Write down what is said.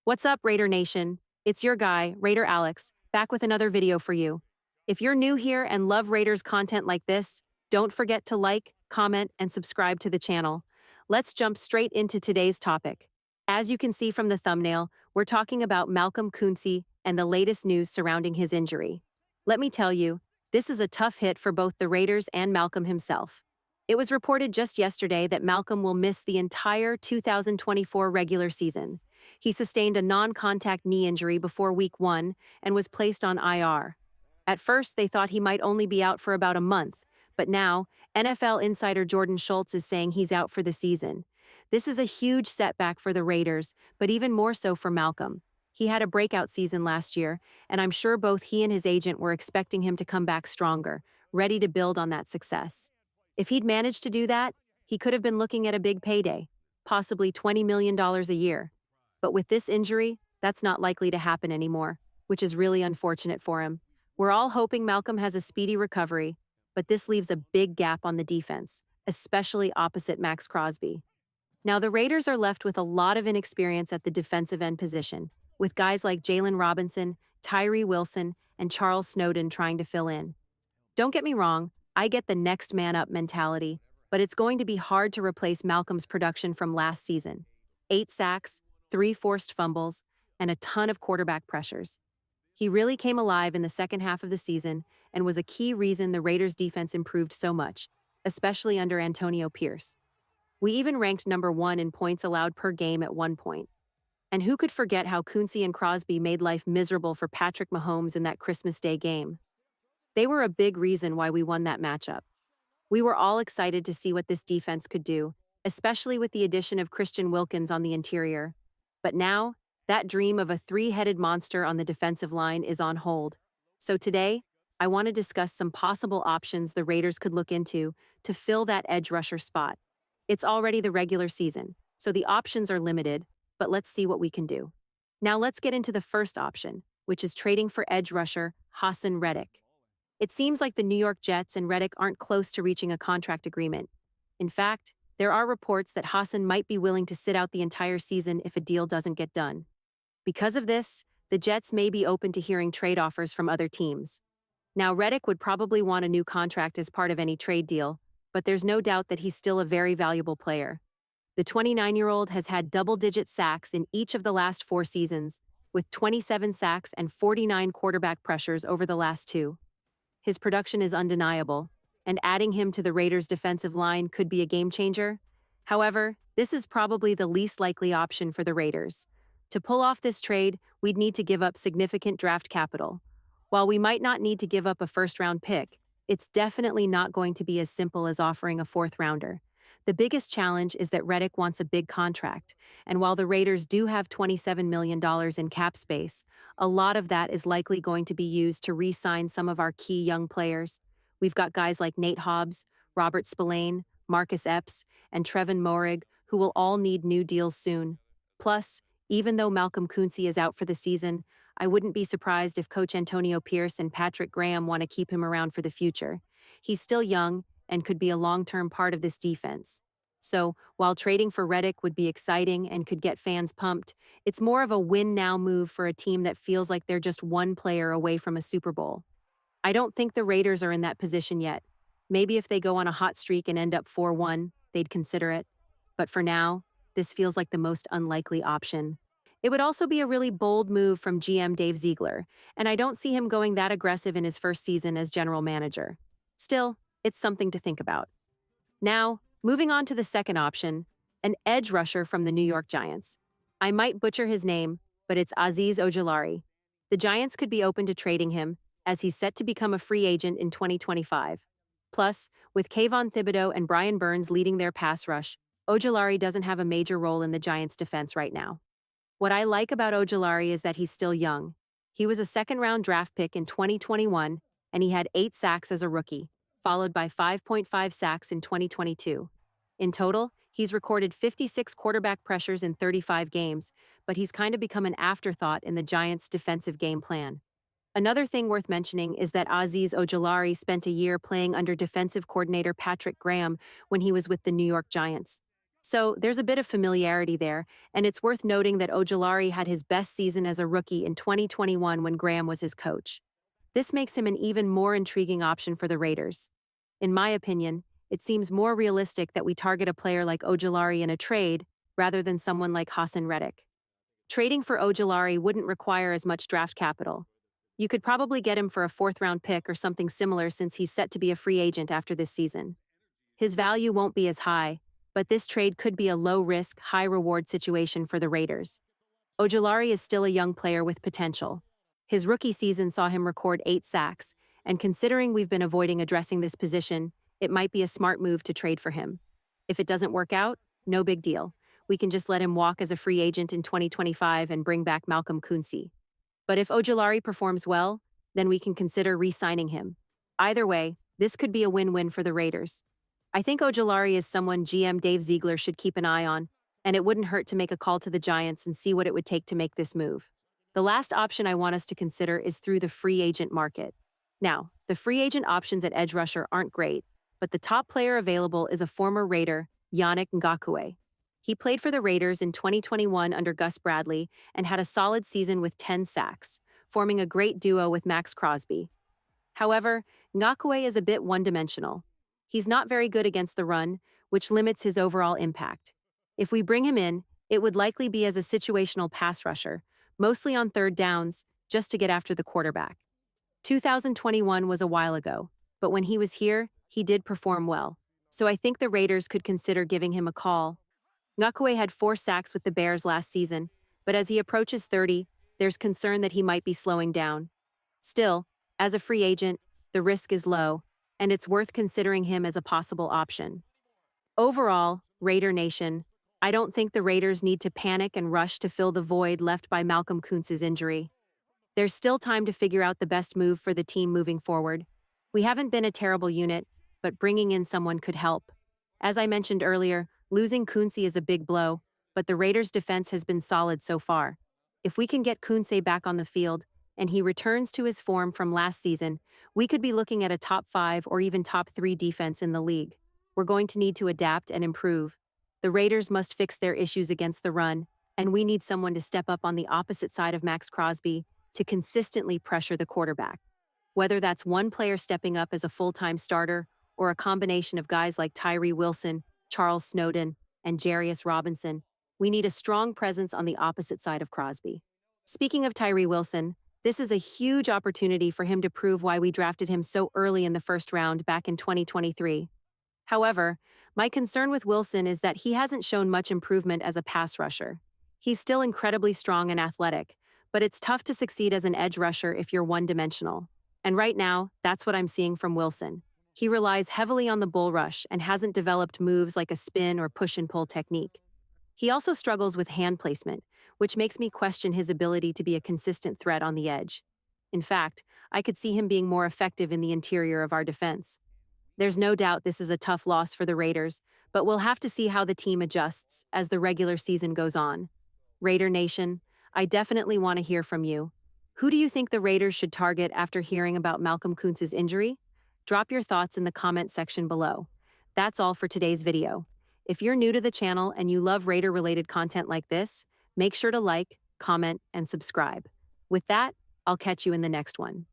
What's up, Raider Nation? It's your guy, Raider Alex, back with another video for you. If you're new here and love Raiders content like this, don't forget to like, comment, and subscribe to the channel. Let's jump straight into today's topic. As you can see from the thumbnail, we're talking about Malcolm Kuntz and the latest news surrounding his injury. Let me tell you, this is a tough hit for both the Raiders and Malcolm himself. It was reported just yesterday that Malcolm will miss the entire 2024 regular season. He sustained a non-contact knee injury before Week 1 and was placed on IR. At first, they thought he might only be out for about a month, but now, NFL insider Jordan Schultz is saying he's out for the season. This is a huge setback for the Raiders, but even more so for Malcolm. He had a breakout season last year, and I'm sure both he and his agent were expecting him to come back stronger, ready to build on that success. If he'd managed to do that, he could have been looking at a big payday, possibly $20 million a year. But with this injury, that's not likely to happen anymore, which is really unfortunate for him. We're all hoping Malcolm has a speedy recovery, but this leaves a big gap on the defense, especially opposite Max Crosby. Now, the Raiders are left with a lot of inexperience at the defensive end position, with guys like Jalen Robinson, Tyree Wilson, and Charles Snowden trying to fill in. Don't get me wrong, I get the next man up mentality, but it's going to be hard to replace Malcolm's production from last season. 8 sacks, 3 forced fumbles, and a ton of quarterback pressures. He really came alive in the second half of the season and was a key reason the Raiders' defense improved so much, especially under Antonio Pierce. We even ranked number 1 in points allowed per game at one point. And who could forget how Kuntz and Crosby made life miserable for Patrick Mahomes in that Christmas Day game? They were a big reason why we won that matchup. We were all excited to see what this defense could do, especially with the addition of Christian Wilkins on the interior. But now, that dream of a 3-headed monster on the defensive line is on hold. So today, I want to discuss some possible options the Raiders could look into to fill that edge rusher spot. It's already the regular season, so the options are limited, but let's see what we can do. Now let's get into the first option, which is trading for edge rusher Haason Reddick. It seems like the New York Jets and Reddick aren't close to reaching a contract agreement. In fact, there are reports that Haason might be willing to sit out the entire season if a deal doesn't get done. Because of this, the Jets may be open to hearing trade offers from other teams. Now, Reddick would probably want a new contract as part of any trade deal, but there's no doubt that he's still a very valuable player. The 29-year-old has had double-digit sacks in each of the last 4 seasons, with 27 sacks and 49 quarterback pressures over the last 2. His production is undeniable, and adding him to the Raiders' defensive line could be a game-changer. However, this is probably the least likely option for the Raiders. To pull off this trade, we'd need to give up significant draft capital. While we might not need to give up a first-round pick, it's definitely not going to be as simple as offering a 4th-rounder. The biggest challenge is that Reddick wants a big contract, and while the Raiders do have $27 million in cap space, a lot of that is likely going to be used to re-sign some of our key young players. We've got guys like Nate Hobbs, Robert Spillane, Marcus Epps, and Trevin Moehrig, who will all need new deals soon. Plus, even though Malcolm Kuntz is out for the season, I wouldn't be surprised if Coach Antonio Pierce and Patrick Graham want to keep him around for the future. He's still young and could be a long-term part of this defense. So, while trading for Reddick would be exciting and could get fans pumped, it's more of a win-now move for a team that feels like they're just one player away from a Super Bowl. I don't think the Raiders are in that position yet. Maybe if they go on a hot streak and end up 4-1, they'd consider it. But for now, this feels like the most unlikely option. It would also be a really bold move from GM Dave Ziegler, and I don't see him going that aggressive in his first season as general manager. Still, it's something to think about. Now, moving on to the second option, an edge rusher from the New York Giants. I might butcher his name, but it's Azeez Ojulari. The Giants could be open to trading him, as he's set to become a free agent in 2025. Plus, with Kayvon Thibodeau and Brian Burns leading their pass rush, Ojulari doesn't have a major role in the Giants' defense right now. What I like about Ojulari is that he's still young. He was a second-round draft pick in 2021, and he had 8 sacks as a rookie, followed by 5.5 sacks in 2022. In total, he's recorded 56 quarterback pressures in 35 games, but he's kind of become an afterthought in the Giants' defensive game plan. Another thing worth mentioning is that Azeez Ojulari spent a year playing under defensive coordinator Patrick Graham when he was with the New York Giants. So there's a bit of familiarity there, and it's worth noting that Ojulari had his best season as a rookie in 2021 when Graham was his coach. This makes him an even more intriguing option for the Raiders. In my opinion, it seems more realistic that we target a player like Ojulari in a trade rather than someone like Hassan Reddick. Trading for Ojulari wouldn't require as much draft capital. You could probably get him for a fourth-round pick or something similar since he's set to be a free agent after this season. His value won't be as high, but this trade could be a low-risk, high-reward situation for the Raiders. Ojulari is still a young player with potential. His rookie season saw him record 8 sacks, and considering we've been avoiding addressing this position, it might be a smart move to trade for him. If it doesn't work out, no big deal. We can just let him walk as a free agent in 2025 and bring back Malcolm Kunci. But if Ojulari performs well, then we can consider re-signing him. Either way, this could be a win-win for the Raiders. I think Ojulari is someone GM Dave Ziegler should keep an eye on, and it wouldn't hurt to make a call to the Giants and see what it would take to make this move. The last option I want us to consider is through the free agent market. Now, the free agent options at edge rusher aren't great, but the top player available is a former Raider, Yannick Ngakoue. He played for the Raiders in 2021 under Gus Bradley and had a solid season with 10 sacks, forming a great duo with Max Crosby. However, Ngakoue is a bit one-dimensional. He's not very good against the run, which limits his overall impact. If we bring him in, it would likely be as a situational pass rusher, mostly on third downs, just to get after the quarterback. 2021 was a while ago, but when he was here, he did perform well. So I think the Raiders could consider giving him a call. Ngakoue had 4 sacks with the Bears last season, but as he approaches 30, there's concern that he might be slowing down. Still, as a free agent, the risk is low, and it's worth considering him as a possible option. Overall, Raider Nation, I don't think the Raiders need to panic and rush to fill the void left by Malcolm Kuntz's injury. There's still time to figure out the best move for the team moving forward. We haven't been a terrible unit, but bringing in someone could help. As I mentioned earlier, losing Kunze is a big blow, but the Raiders' defense has been solid so far. If we can get Kunze back on the field, and he returns to his form from last season, we could be looking at a top 5 or even top 3 defense in the league. We're going to need to adapt and improve. The Raiders must fix their issues against the run, and we need someone to step up on the opposite side of Max Crosby to consistently pressure the quarterback. Whether that's one player stepping up as a full-time starter or a combination of guys like Tyree Wilson, Charles Snowden, and Jarius Robinson, we need a strong presence on the opposite side of Crosby. Speaking of Tyree Wilson, this is a huge opportunity for him to prove why we drafted him so early in the first round back in 2023. However, my concern with Wilson is that he hasn't shown much improvement as a pass rusher. He's still incredibly strong and athletic, but it's tough to succeed as an edge rusher if you're one-dimensional. And right now, that's what I'm seeing from Wilson. He relies heavily on the bull rush and hasn't developed moves like a spin or push-and-pull technique. He also struggles with hand placement, which makes me question his ability to be a consistent threat on the edge. In fact, I could see him being more effective in the interior of our defense. There's no doubt this is a tough loss for the Raiders, but we'll have to see how the team adjusts as the regular season goes on. Raider Nation, I definitely want to hear from you. Who do you think the Raiders should target after hearing about Malcolm Kuntz's injury? Drop your thoughts in the comment section below. That's all for today's video. If you're new to the channel and you love Raider-related content like this, make sure to like, comment, and subscribe. With that, I'll catch you in the next one.